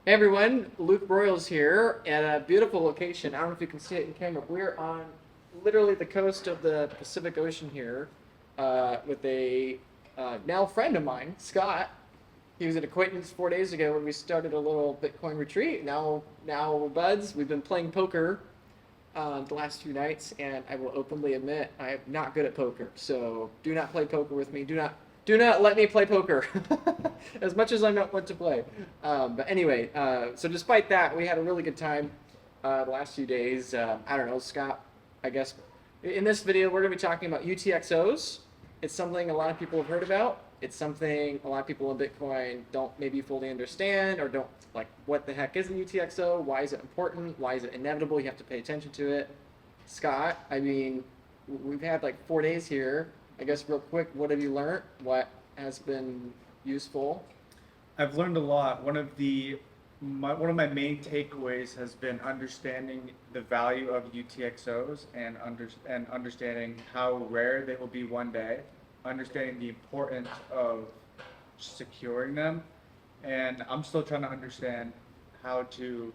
Hey everyone, Luke Broyles here at a beautiful location. I don't know if you can see it in camera. We're on literally the coast of the Pacific Ocean here with a now friend of mine, Scott. He was an acquaintance 4 days ago when we started a little Bitcoin retreat. Now we're buds. We've been playing poker the last few nights, and I will openly admit I am not good at poker. So do not play poker with me. Do not let me play poker, as much as I not want to play. But anyway, so despite that, we had a really good time the last few days. I don't know, Scott. I guess in this video we're going to be talking about UTXOs. It's something a lot of people have heard about. It's something a lot of people in Bitcoin don't maybe fully understand or don't like. What the heck is a UTXO? Why is it important? Why is it inevitable? You have to pay attention to it. Scott, I mean, we've had like 4 days here. I guess real quick, what have you learned? What has been useful? I've learned a lot. One of my main takeaways has been understanding the value of UTXOs and understanding how rare they will be one day, understanding the importance of securing them, and I'm still trying to understand how to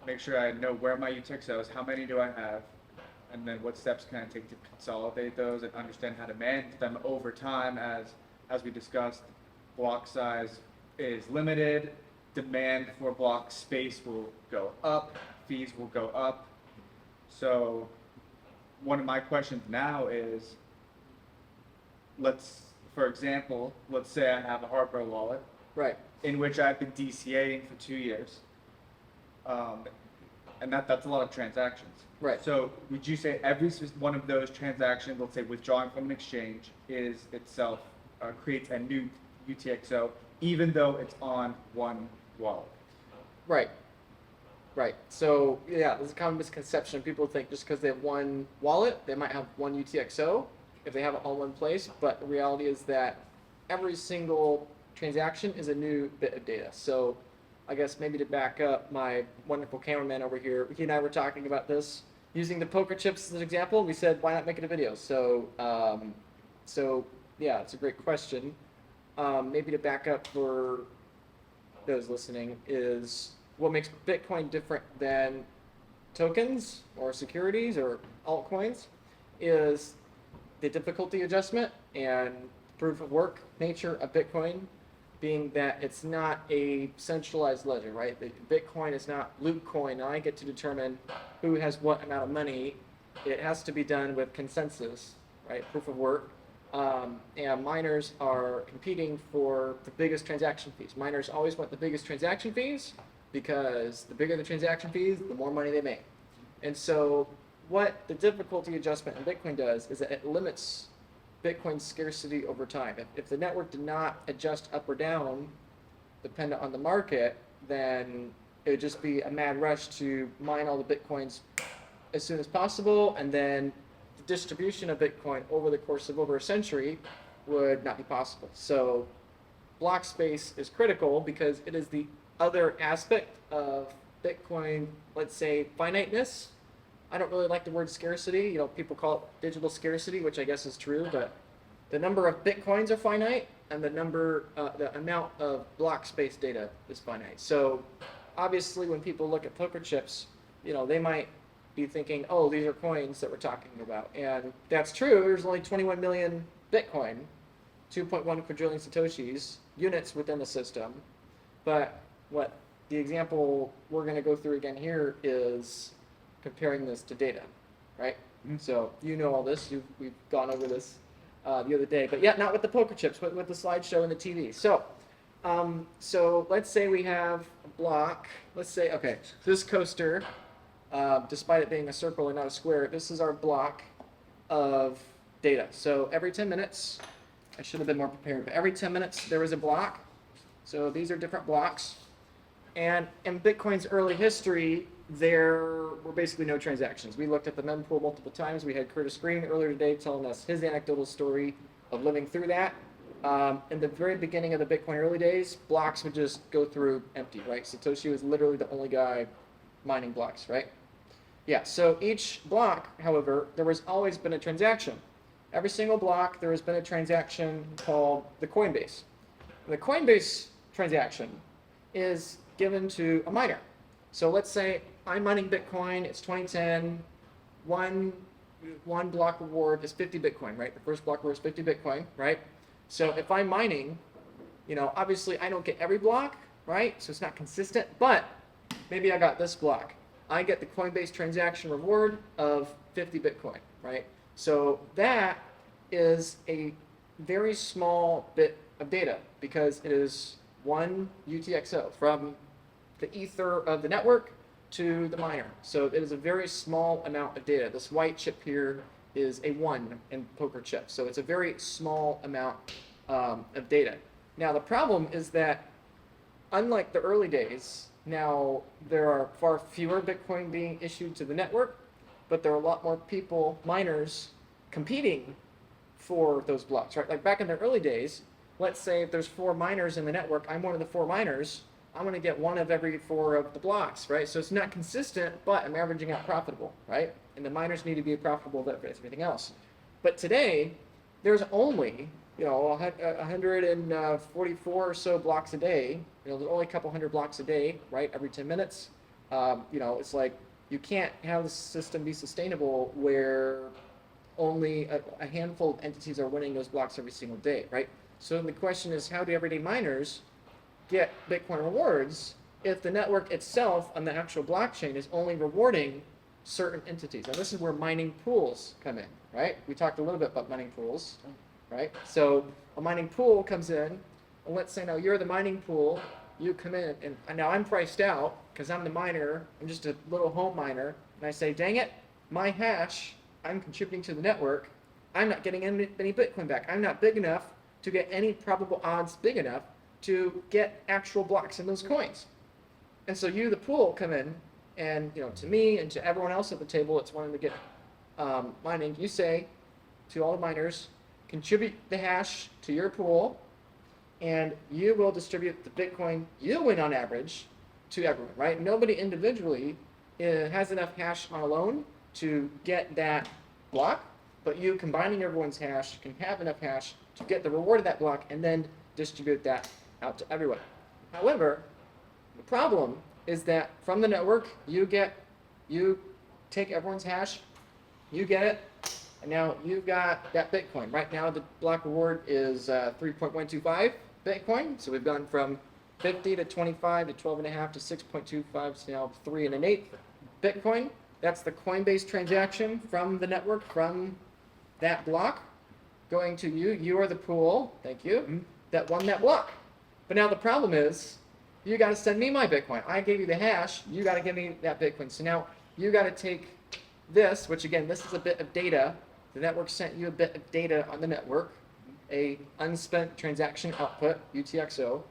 make sure I know where my UTXOs, how many do I have, and then what steps can I take to consolidate those and understand how to manage them over time. As we discussed, block size is limited, demand for block space will go up, fees will go up. So one of my questions now is, for example, let's say I have a Harbor wallet Right. in which I've been DCAing for 2 years. And that's a lot of transactions. Right. So would you say every one of those transactions, let's say withdrawing from an exchange, is itself creates a new UTXO, even though it's on one wallet? Right. Right. So yeah, there's a common misconception. People think just because they have one wallet, they might have one UTXO if they have it all in one place. But the reality is that every single transaction is a new bit of data. So I guess maybe to back up, my wonderful cameraman over here, he and I were talking about this using the poker chips as an example. We said, why not make it a video? So yeah, it's a great question. Maybe to back up for those listening is what makes Bitcoin different than tokens or securities or altcoins is the difficulty adjustment and proof of work nature of Bitcoin, being that it's not a centralized ledger, right? Bitcoin is not loot coin. I get to determine who has what amount of money. It has to be done with consensus, right? Proof of work. And miners are competing for the biggest transaction fees. Miners always want the biggest transaction fees because the bigger the transaction fees, the more money they make. And so what the difficulty adjustment in Bitcoin does is that it limits Bitcoin's scarcity over time. If the network did not adjust up or down, dependent on the market, then it would just be a mad rush to mine all the Bitcoins as soon as possible, and then the distribution of Bitcoin over the course of over a century would not be possible. So block space is critical because it is the other aspect of Bitcoin, let's say finiteness. I don't really like the word scarcity. You know, people call it digital scarcity, which I guess is true, but the number of Bitcoins are finite and the amount of block space data is finite. So obviously when people look at poker chips, you know, they might be thinking, oh, these are coins that we're talking about. And that's true. There's only 21 million Bitcoin, 2.1 quadrillion Satoshis, units within the system. But what the example we're going to go through again here is comparing this to data, right? Mm-hmm. So you know all this. We've gone over this the other day. But yeah, not with the poker chips, but with the slideshow and the TV. So let's say we have a block. Let's say, okay, this coaster, despite it being a circle and not a square, this is our block of data. So every 10 minutes, I should have been more prepared, but every 10 minutes there is a block. So these are different blocks. And in Bitcoin's early history, there were basically no transactions. We looked at the mempool multiple times. We had Curtis Green earlier today telling us his anecdotal story of living through that. In the very beginning of the Bitcoin early days, blocks would just go through empty, right? Satoshi was literally the only guy mining blocks, right? Yeah, so each block, however, there has always been a transaction. Every single block, there has been a transaction called the Coinbase. The Coinbase transaction is given to a miner. So let's say I'm mining Bitcoin, it's 2010, one block reward is 50 Bitcoin, right? The first block reward is 50 Bitcoin, right? So if I'm mining, obviously I don't get every block, right? So it's not consistent, but maybe I got this block. I get the Coinbase transaction reward of 50 Bitcoin, right? So that is a very small bit of data because it is one UTXO from the ether of the network to the miner. So it is a very small amount of data. This white chip here is a 1 in poker chip. So it's a very small amount of data. Now the problem is that unlike the early days, now there are far fewer Bitcoin being issued to the network, but there are a lot more people, miners, competing for those blocks, right? Like back in the early days, let's say if there's 4 miners in the network, I'm one of the 4 miners, I'm going to get 1 of every 4 of the blocks, right? So it's not consistent, but I'm averaging out profitable, right? And the miners need to be profitable for everything else. But today, there's only 144 or so blocks a day. There's only a couple hundred blocks a day, right? Every 10 minutes. It's like you can't have the system be sustainable where only a handful of entities are winning those blocks every single day, right? So the question is, how do everyday miners get Bitcoin rewards if the network itself on the actual blockchain is only rewarding certain entities? Now this is where mining pools come in, right? We talked a little bit about mining pools, right? So a mining pool comes in, and let's say now you're the mining pool, you come in, and now I'm priced out because I'm the miner, I'm just a little home miner, and I say, dang it, my hash, I'm contributing to the network, I'm not getting any Bitcoin back. I'm not big enough to get any probable odds big enough to get actual blocks in those coins. And so you, the pool, come in, and to me and to everyone else at the table that's wanting to get mining, you say to all the miners, contribute the hash to your pool, and you will distribute the Bitcoin you win on average to everyone, right? Nobody individually has enough hash on alone to get that block, but you combining everyone's hash can have enough hash to get the reward of that block and then distribute that out to everyone. However, the problem is that from the network, you take everyone's hash, you get it, and now you've got that Bitcoin. Right now, the block reward is 3.125 Bitcoin. So we've gone from 50 to 25 to 12.5 to 6.25, so now 3 1/8 Bitcoin. That's the Coinbase transaction from the network, from that block, going to you. You are the pool, thank you, that won that block. But now the problem is, you got to send me my Bitcoin. I gave you the hash, you got to give me that Bitcoin. So now you got to take this, which again, this is a bit of data. The network sent you a bit of data on the network, a unspent transaction output, UTXO,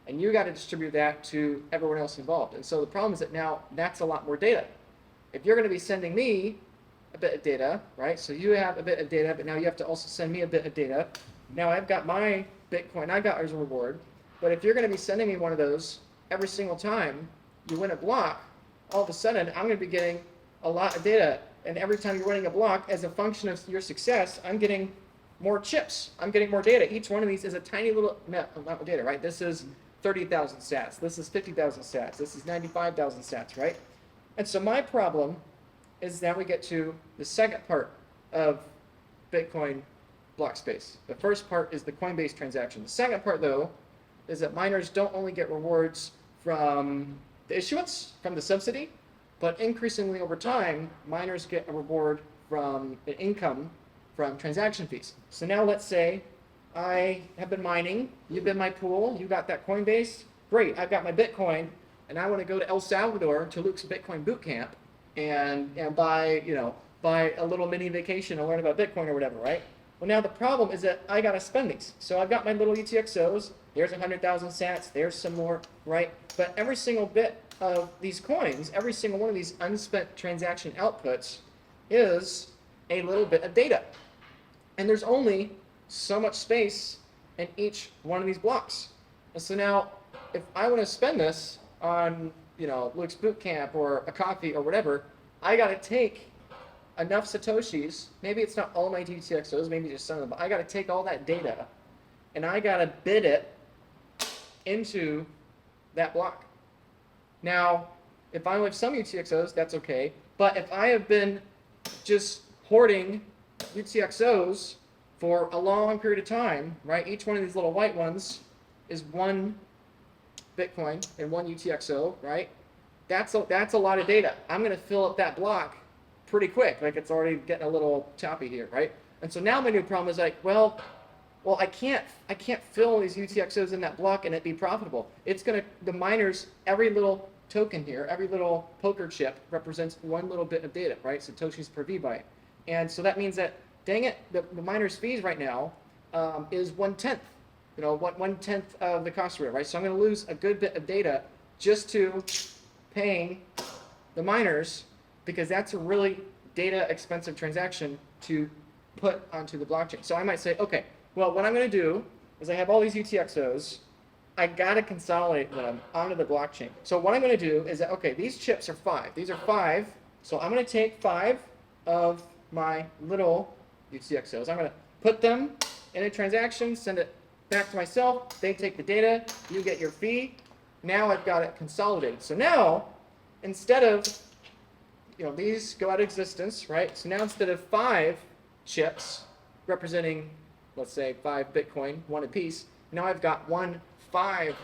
and you got to distribute that to everyone else involved. And so the problem is that now that's a lot more data. If you're going to be sending me a bit of data, right? So you have a bit of data, but now you have to also send me a bit of data. Now I've got my Bitcoin, I got as a reward. But if you're going to be sending me one of those every single time you win a block, all of a sudden I'm going to be getting a lot of data. And every time you're winning a block, as a function of your success, I'm getting more chips. I'm getting more data. Each one of these is a tiny little amount of data, right? This is 30,000 sats. This is 50,000 sats. This is 95,000 sats, right? And so my problem is now we get to the second part of Bitcoin block space. The first part is the Coinbase transaction. The second part, though, is that miners don't only get rewards from the issuance, from the subsidy, but increasingly over time, miners get a reward from an income from transaction fees. So now let's say I have been mining, you've been my pool, you got that Coinbase, great, I've got my Bitcoin, and I want to go to El Salvador to Luke's Bitcoin boot camp and buy a little mini vacation and learn about Bitcoin or whatever, right? Well, now the problem is that I got to spend these. So I've got my little UTXOs, there's 100,000 sats, there's some more, right? But every single bit of these coins, every single one of these unspent transaction outputs is a little bit of data. And there's only so much space in each one of these blocks. And so now, if I want to spend this on, Luke's boot camp or a coffee or whatever, I got to take enough Satoshis, maybe it's not all my UTXOs, maybe just some of them, but I got to take all that data and I got to bid it into that block. Now, if I only have some UTXOs, that's okay. But if I have been just hoarding UTXOs for a long period of time, right? Each one of these little white ones is one Bitcoin and one UTXO, right? That's a lot of data. I'm going to fill up that block pretty quick. Like it's already getting a little choppy here, right? And so now my new problem is like, well, I can't fill these UTXOs in that block and it be profitable. It's going to, the miners, every little token here, every little poker chip represents one little bit of data, right? Satoshis per VByte. And so that means that, dang it, the miner's fees right now is 1/10, you know, 1/10 of the cost of it, right? So I'm going to lose a good bit of data just to paying the miners, because that's a really data expensive transaction to put onto the blockchain. So I might say, okay, well, what I'm going to do is I have all these UTXOs. I got to consolidate them onto the blockchain. So what I'm going to do is that, okay, these chips are 5. These are 5. So I'm going to take 5 of my little UTXOs. I'm going to put them in a transaction, send it back to myself. They take the data. You get your fee. Now I've got it consolidated. So now, instead of, you know, these go out of existence, right? So now instead of 5 chips representing, let's say, 5 Bitcoin, one apiece, now I've got 1 5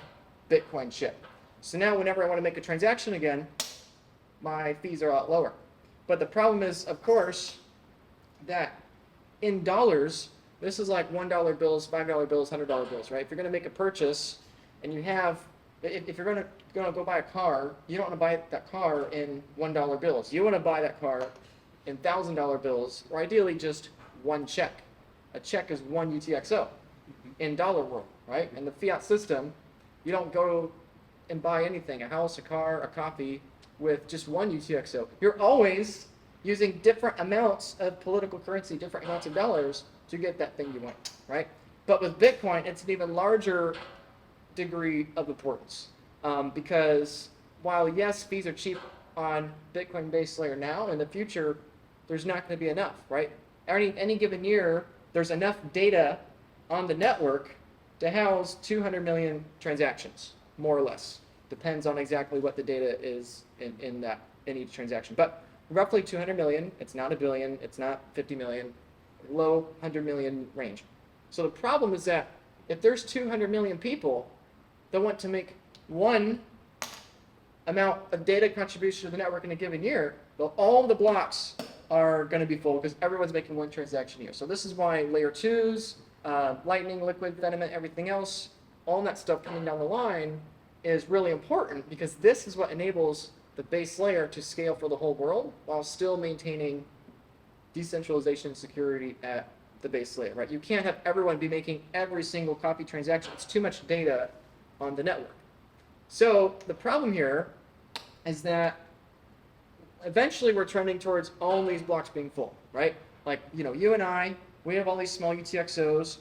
Bitcoin chip. So now whenever I want to make a transaction again, my fees are a lot lower. But the problem is, of course, that in dollars, this is like $1 bills, $5 bills, $100 bills, right? If you're going to make a purchase and you have, if you're going to go buy a car, you don't want to buy that car in $1 bills. You want to buy that car in $1,000 bills, or ideally just one check. A check is one UTXO in dollar world, right? In the fiat system, you don't go and buy anything, a house, a car, a coffee, with just one UTXO. You're always using different amounts of political currency, different amounts of dollars to get that thing you want, right? But with Bitcoin, it's an even larger degree of importance, because while yes, fees are cheap on Bitcoin base layer now, in the future, there's not going to be enough, right? Any given year, there's enough data on the network to house 200 million transactions, more or less. Depends on exactly what the data is in each transaction. But roughly 200 million, it's not a billion, it's not 50 million, low 100 million range. So the problem is that if there's 200 million people that want to make one amount of data contribution to the network in a given year, well, all the blocks are going to be full because everyone's making one transaction a year. So this is why layer 2s, Lightning, Liquid, Venomant, everything else, all that stuff coming down the line is really important, because this is what enables the base layer to scale for the whole world while still maintaining decentralization and security at the base layer, right? You can't have everyone be making every single copy transaction. It's too much data on the network. So the problem here is that eventually we're trending towards all these blocks being full, right? Like, you know, you and I, we have all these small UTXOs,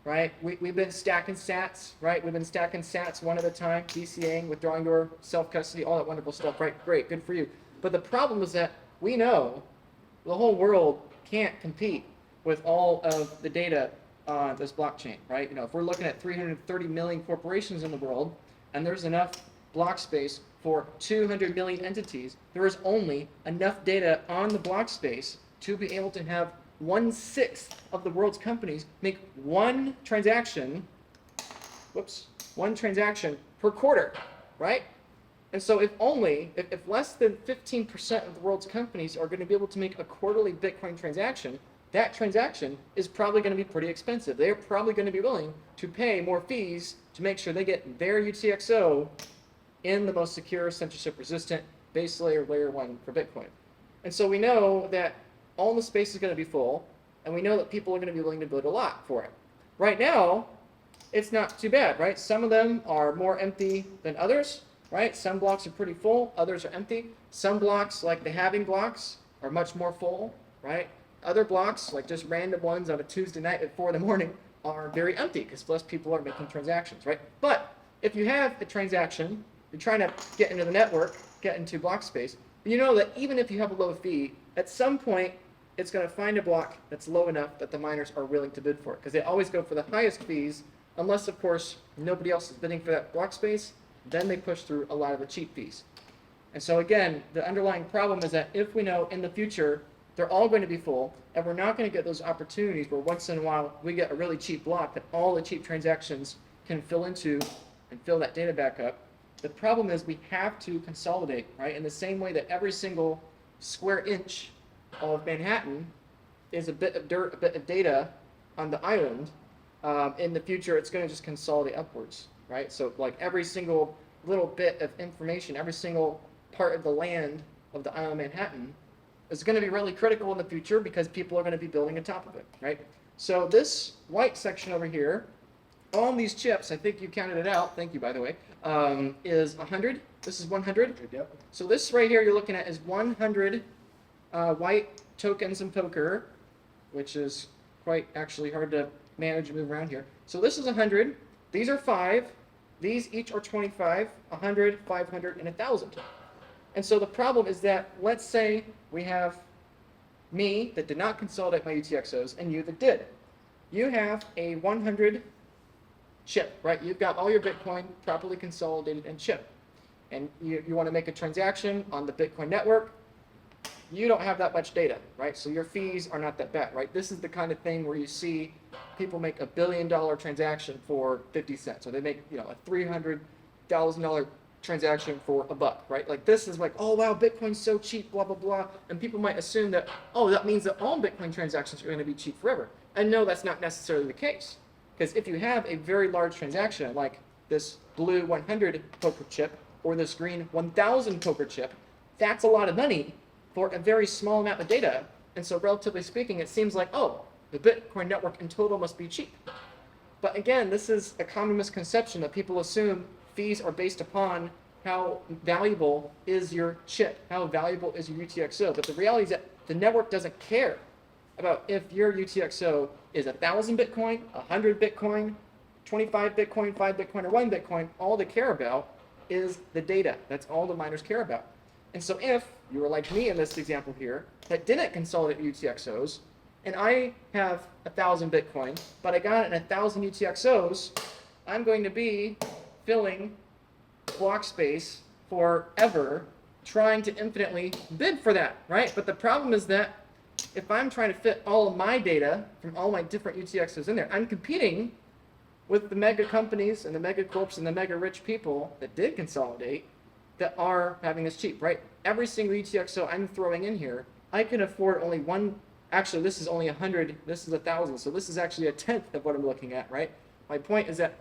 right? We've been stacking sats, right? We've been stacking sats one at a time, DCAing, withdrawing your self-custody, all that wonderful stuff, right? Great, good for you. But the problem is that we know the whole world can't compete with all of the data on this blockchain, right? You know, if we're looking at 330 million corporations in the world, and there's enough block space for 200 million entities, there is only enough data on the block space to be able to have 1/6 of the world's companies make one transaction per quarter, right? And so if less than 15% of the world's companies are going to be able to make a quarterly Bitcoin transaction, that transaction is probably going to be pretty expensive. They're probably going to be willing to pay more fees to make sure they get their UTXO in the most secure, censorship resistant base layer, layer 1 for Bitcoin. And so we know that all the space is going to be full, and we know that people are going to be willing to build a lot for it. Right now, it's not too bad, right? Some of them are more empty than others, right? Some blocks are pretty full, others are empty. Some blocks, like the halving blocks, are much more full, right? Other blocks, like just random ones on a Tuesday night at 4 in the morning, are very empty because less people are making transactions, right? But if you have a transaction, you're trying to get into the network, get into block space, you know that even if you have a low fee, at some point, it's going to find a block that's low enough that the miners are willing to bid for it, because they always go for the highest fees, unless, of course, nobody else is bidding for that block space. then they push through a lot of the cheap fees. And so again, the underlying problem is that if we know in the future they're all going to be full, and we're not going to get those opportunities where once in a while we get a really cheap block that all the cheap transactions can fill into and fill that data back up, the problem is we have to consolidate, right? In the same way that every single square inch of Manhattan is a bit of dirt, a bit of data on the island, in the future it's going to just consolidate upwards, right? So like every single little bit of information, every single part of the land of the island of Manhattan is going to be really critical in the future because people are going to be building on top of it, right? So this white section over here, all these chips, I think you counted it out, thank you by the way, is 100. This is 100. Yep. So this right here you're looking at is 100 white tokens in poker, which is quite actually hard to manage and move around here. So this is 100. These are 5. These each are 25, 100, 500, and 1,000. And so the problem is that, let's say we have me that did not consolidate my UTXOs and you that did. You have a 100 chip, right? You've got all your Bitcoin properly consolidated and chipped. And you want to make a transaction on the Bitcoin network. You don't have that much data, right? So your fees are not that bad, right? This is the kind of thing where you see people make $1 billion transaction for 50 cents, or they make, you know, a $300,000 transaction for $1, right? Like this is like, oh wow, Bitcoin's so cheap, blah blah blah, and people might assume that, oh, that means that all Bitcoin transactions are going to be cheap forever. And no, that's not necessarily the case, because if you have a very large transaction like this blue 100 poker chip or this green 1,000 poker chip, that's a lot of money for a very small amount of data. And so relatively speaking, it seems like, oh, the Bitcoin network in total must be cheap. But again, this is a common misconception that people assume fees are based upon how valuable is your chip, how valuable is your UTXO. But the reality is that the network doesn't care about if your UTXO is 1,000 Bitcoin, 100 Bitcoin, 25 Bitcoin, 5 Bitcoin, or 1 Bitcoin. All they care about is the data. That's all the miners care about. And so if you were like me in this example here, that didn't consolidate UTXOs, and I have 1,000 Bitcoin, but I got it in 1,000 UTXOs, I'm going to be filling block space forever, trying to infinitely bid for that, right? But the problem is that if I'm trying to fit all of my data from all my different UTXOs in there, I'm competing with the mega companies and the mega corps and the mega rich people that did consolidate that are having this cheap, right? Every single UTXO I'm throwing in here, I can afford only one. Actually, this is only 100, this is 1,000, so this is actually a tenth of what I'm looking at, right? My point is that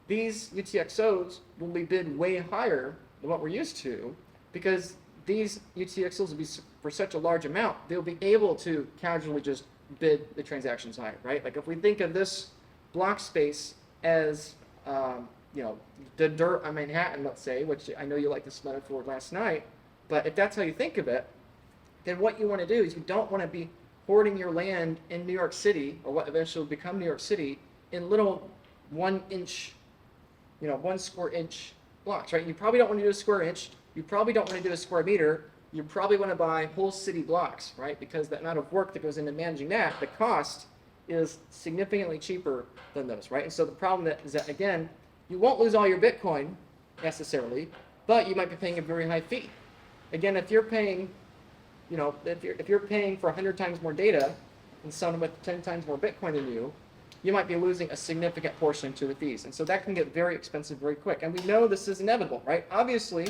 these UTXOs will be bid way higher than what we're used to, because these UTXOs will be for such a large amount, they'll be able to casually just bid the transactions higher, right? Like if we think of this block space as, you know, the dirt on Manhattan, let's say, which I know you liked this metaphor last night, but if that's how you think of it, then what you want to do is you don't want to be hoarding your land in New York City, or what eventually will become New York City, in little 1 inch, you know, 1 square inch blocks, right? You probably don't want to do a square inch. You probably don't want to do a square meter. You probably want to buy whole city blocks, right? Because the amount of work that goes into managing that, the cost is significantly cheaper than those, right? And so the problem is that, again, you won't lose all your Bitcoin necessarily, but you might be paying a very high fee. Again, if you're paying, you know, if you're paying for 100 times more data than someone with 10 times more Bitcoin than you might be losing a significant portion to the fees. And so that can get very expensive very quick. And we know this is inevitable, right? Obviously,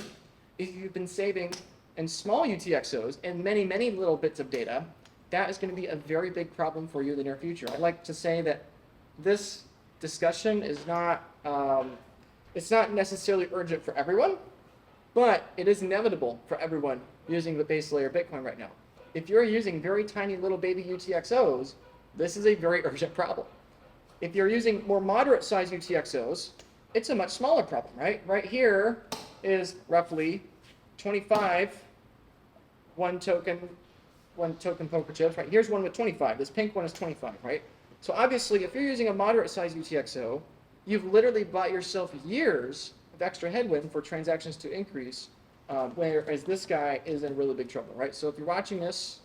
if you've been saving in small UTXOs and many, many little bits of data, that is going to be a very big problem for you in the near future. I'd like to say that this discussion is not, it's not necessarily urgent for everyone, but it is inevitable for everyone using the base layer Bitcoin right now. If you're using very tiny little baby UTXOs, this is a very urgent problem. If you're using more moderate size UTXOs, it's a much smaller problem, right? Right here is roughly 25 one token poker chips, right? Here's one with 25. This pink one is 25, right? So obviously, if you're using a moderate size UTXO, you've literally bought yourself years of extra headwind for transactions to increase, whereas this guy is in really big trouble, right? So if you're watching this,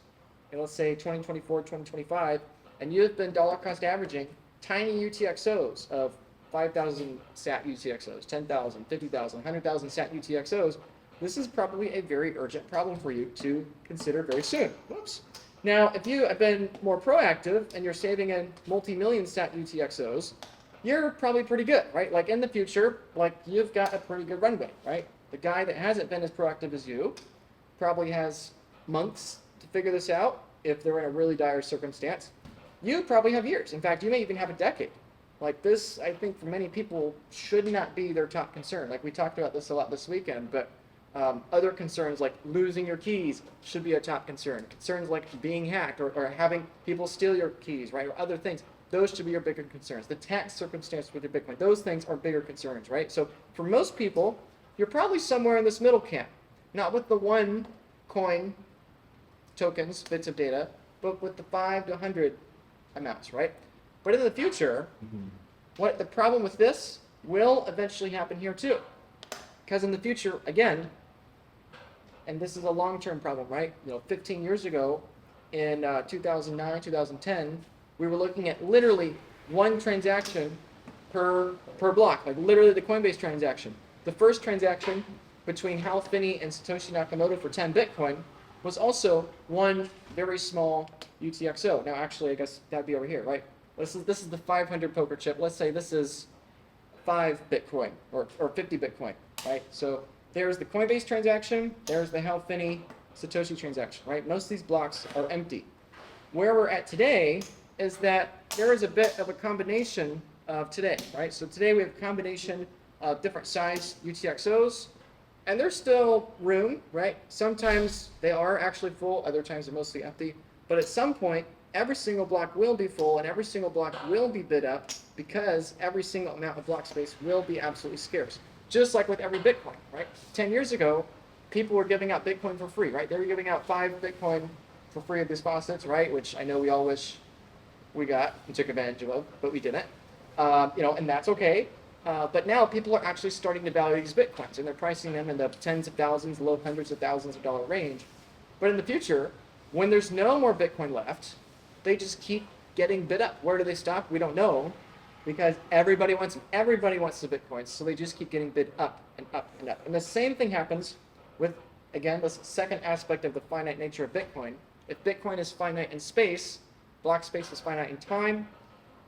and let's say 2024, 2025, and you've been dollar cost averaging tiny UTXOs of 5,000 sat UTXOs, 10,000, 50,000, 100,000 sat UTXOs, this is probably a very urgent problem for you to consider very soon. Whoops. Now, if you have been more proactive and you're saving in multi-million sat UTXOs, you're probably pretty good, right? Like in the future, like you've got a pretty good runway, right? The guy that hasn't been as proactive as you probably has months to figure this out if they're in a really dire circumstance. You probably have years. In fact, you may even have a decade. Like this, I think for many people should not be their top concern. Like we talked about this a lot this weekend, but other concerns like losing your keys should be a top concern. Concerns like being hacked or having people steal your keys, right? Or other things. Those should be your bigger concerns. The tax circumstance with your Bitcoin, those things are bigger concerns, right? So for most people, you're probably somewhere in this middle camp. Not with the one coin tokens, bits of data, but with the 5 to 100 amounts, right? But in the future, what the problem with this will eventually happen here too. Because in the future, again, and this is a long-term problem, right? 15 years ago, in 2009, 2010, we were looking at literally one transaction per block, like literally the Coinbase transaction. The first transaction between Hal Finney and Satoshi Nakamoto for 10 Bitcoin was also one very small UTXO. Now, actually, I guess that'd be over here, right? This is the 500 poker chip. Let's say this is 5 Bitcoin or 50 Bitcoin, right? So there's the Coinbase transaction. There's the Hal Finney Satoshi transaction, right? Most of these blocks are empty. Where we're at today is that there is a bit of a combination of today, right? So today we have a combination of different size UTXOs, and there's still room, right? Sometimes they are actually full, other times they're mostly empty. But at some point, every single block will be full and every single block will be bid up because every single amount of block space will be absolutely scarce. Just like with every Bitcoin, right? 10 years ago, people were giving out Bitcoin for free, right? They were giving out 5 Bitcoin for free of these faucets, right? Which I know we all wish we got and took advantage of, but we didn't. And that's okay. But now people are actually starting to value these Bitcoins, and they're pricing them in the tens of thousands, low hundreds of thousands of dollar range. But in the future, when there's no more Bitcoin left, they just keep getting bid up. Where do they stop? We don't know, because everybody wants them. Everybody wants the Bitcoins, so they just keep getting bid up and up and up. And the same thing happens with, again, this second aspect of the finite nature of Bitcoin. If Bitcoin is finite in space, block space is finite in time,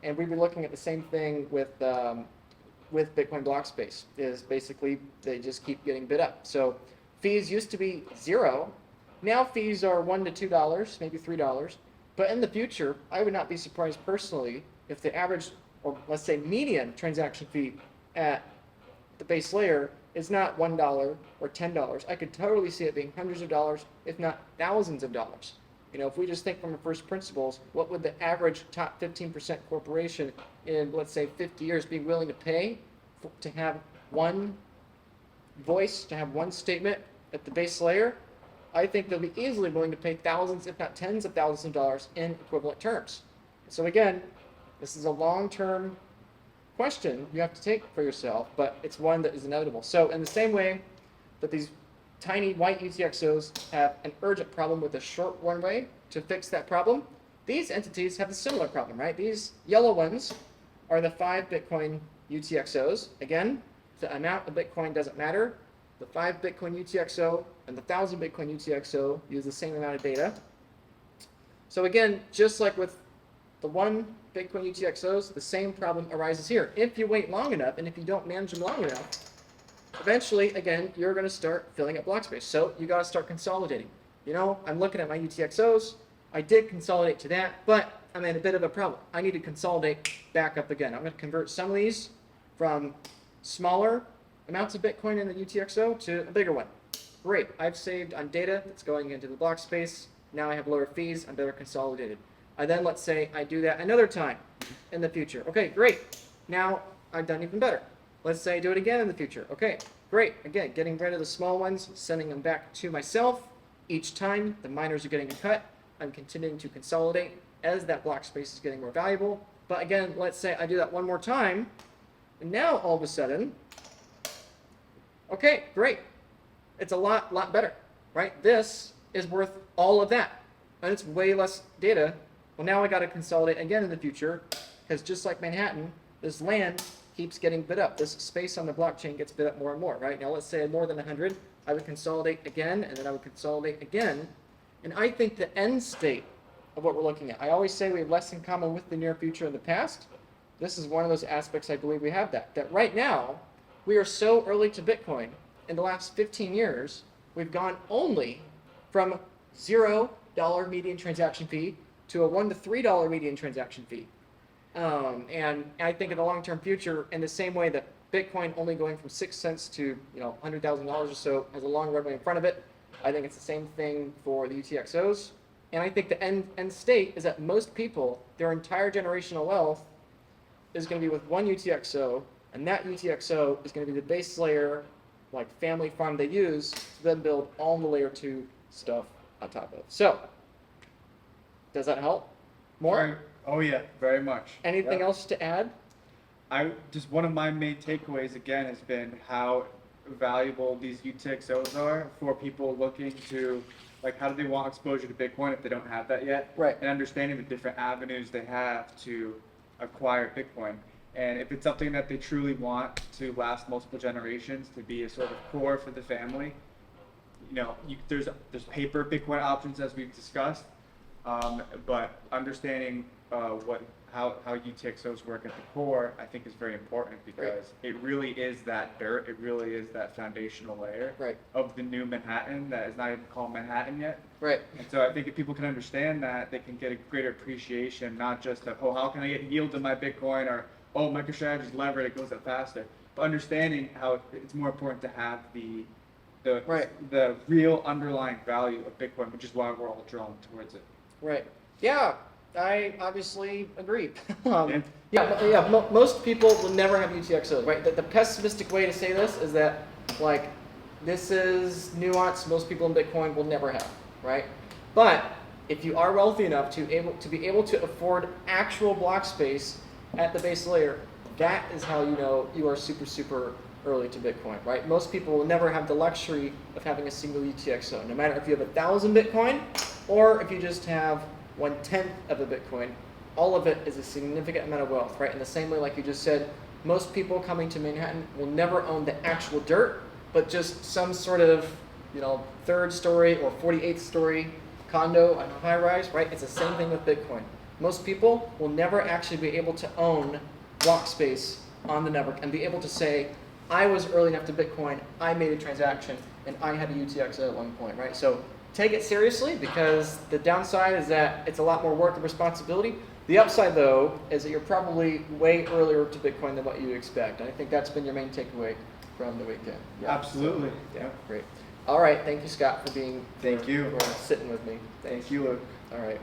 and we'd be looking at the same thing with Bitcoin block space, is basically they just keep getting bid up. So fees used to be 0. Now fees are $1 to $2, maybe $3. But in the future, I would not be surprised personally if the average, or let's say median transaction fee at the base layer is not $1 or $10. I could totally see it being hundreds of dollars, if not thousands of dollars. If we just think from the first principles, what would the average top 15% corporation in, let's say, 50 years be willing to pay to have one voice, to have one statement at the base layer? I think they'll be easily willing to pay thousands, if not tens of thousands of dollars in equivalent terms. So again, this is a long-term question you have to take for yourself, but it's one that is inevitable. So in the same way that these tiny white UTXOs have an urgent problem with a short runway to fix that problem, these entities have a similar problem, right? These yellow ones are the 5 Bitcoin UTXOs. Again, the amount of Bitcoin doesn't matter. The 5 Bitcoin UTXO and the 1,000 Bitcoin UTXO use the same amount of data. So again, just like with the 1 Bitcoin UTXOs, the same problem arises here. If you wait long enough, and if you don't manage them long enough, eventually, again, you're going to start filling up block space. So you got to start consolidating. I'm looking at my UTXOs. I did consolidate to that, but I'm in a bit of a problem. I need to consolidate back up again. I'm going to convert some of these from smaller amounts of Bitcoin in the UTXO to a bigger one. Great. I've saved on data that's going into the block space. Now I have lower fees. I'm better consolidated. And then let's say I do that another time in the future. Okay, great. Now I've done even better. Let's say I do it again in the future. Okay, great. Again, getting rid of the small ones, sending them back to myself. Each time the miners are getting a cut, I'm continuing to consolidate as that block space is getting more valuable. But again, let's say I do that one more time, and now all of a sudden, okay, great. It's a lot better, right? This is worth all of that, and it's way less data. Well, now I got to consolidate again in the future, because just like Manhattan, this land keeps getting bid up. This space on the blockchain gets bid up more and more, right? Now let's say I had more than 100, I would consolidate again, and then I would consolidate again. And I think the end state of what we're looking at, I always say we have less in common with the near future and the past. This is one of those aspects I believe we have that right now, we are so early to Bitcoin. In the last 15 years, we've gone only from $0 median transaction fee to a $1 to $3 median transaction fee. And I think in the long-term future, in the same way that Bitcoin only going from 6 cents to $100,000 or so has a long runway in front of it, I think it's the same thing for the UTXOs. And I think the end state is that most people, their entire generational wealth is going to be with one UTXO, and that UTXO is going to be the base layer, like family farm they use to then build all the layer 2 stuff on top of. So, does that help? More? Oh yeah, very much. Anything else to add? Just one of my main takeaways again has been how valuable these UTXOs are for people looking to, like, how do they want exposure to Bitcoin if they don't have that yet? Right. And understanding the different avenues they have to acquire Bitcoin. And if it's something that they truly want to last multiple generations, to be a sort of core for the family, there's paper Bitcoin options as we've discussed, but understanding how UTXOs work at the core, I think is very important because it really is that dirt, it really is that foundational layer of the new Manhattan that is not even called Manhattan yet. Right. And so I think if people can understand that, they can get a greater appreciation, not just of, how can I get yield to my Bitcoin, or, MicroStrategy's levered, it goes up faster. But understanding how it's more important to have the real underlying value of Bitcoin, which is why we're all drawn towards it. Right. Yeah, I obviously agree. Most people will never have UTXOs, right? The pessimistic way to say this is that, like, this is nuance most people in Bitcoin will never have, right? But if you are wealthy enough to be able to afford actual block space at the base layer, that is how you know you are super, super early to Bitcoin, right? Most people will never have the luxury of having a single UTXO, no matter if you have 1,000 Bitcoin or if you just have 1/10 of a Bitcoin. All of it is a significant amount of wealth, right? In the same way, like you just said, most people coming to Manhattan will never own the actual dirt, but just some sort of, 3rd story or 48th story condo on a high rise, right? It's the same thing with Bitcoin. Most people will never actually be able to own block space on the network and be able to say, I was early enough to Bitcoin, I made a transaction, and I had a UTXO at one point, right? So take it seriously, because the downside is that it's a lot more work and responsibility. The upside, though, is that you're probably way earlier to Bitcoin than what you expect. And I think that's been your main takeaway from the weekend. Yeah, absolutely. So, yeah, great. All right, thank you, Scott, for being Thank you for sitting with me. Thank you, Luke. All right.